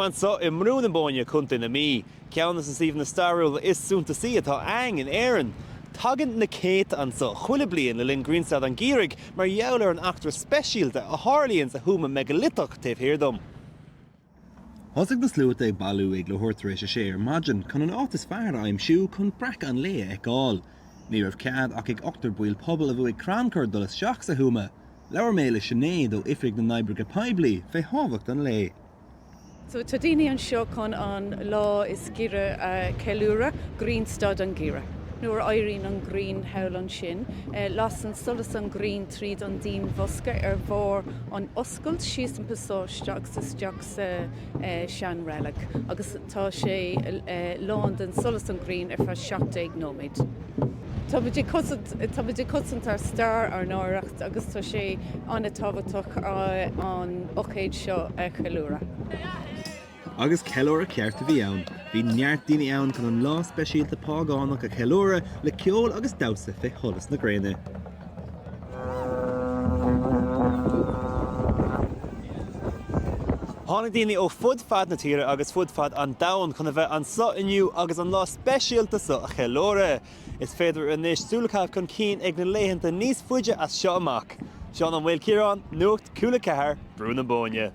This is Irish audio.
Man so in mrún an Bóinne chunta na mí, ceannas is even na starúil is súnta sí atá ang in éireann. Taggant na céit an so chuile bliain le linn Grianstad an Gheimhridh mar jouler an actor speisialta a Harlíonn sa húma megalitach taobh hirdom. Thosig na slúta ag bailú ag le thuirtar éis a sé ar maidin chun an áit is fearr aim siú chun braic an lé ag gáil. Ní raibh cead ach ag ochtar buail pobl a bhfuil ag cranchar dul is seach sa húma. Leabhar méle sinnéad ó ifrig na naibreacha peibli fé hábhacht an lé. So tadini an seo chun an lá is gire Cúla4, Grianstad an Gheimhridh. Nuair éiríonn an Grian hewl an sin, lasan solas an Grian tríd an dín bhosca bhór an oscailt síos an pasóiste agus isteach sa Seán reilg. Agus tá sé lán den solas an Grian ar feadh 17 nóiméad. Tá muidir cosint ar star ar Nuacht agus tá sé anna tábhachtach an ochéid seo Cúla4. Agus Cúla4 ceart a bhí ann. Bhí neart daoine ann chun an lá speisialta págánach a Cúla4 le ceol agus dabhsa fé tholas na Gréine. Tháinig daoine ó fud fad na tíre agus fud fad an domhan chun a bheith an so inniu agus an lá speisialta so a Cúla4. Is féidir inis Cúla4 chun cín ag na léitheanta níos fuide as seo amach. Seán an bhfuil Ciarán, Nuacht, Cúla4, Brún an Bóinne.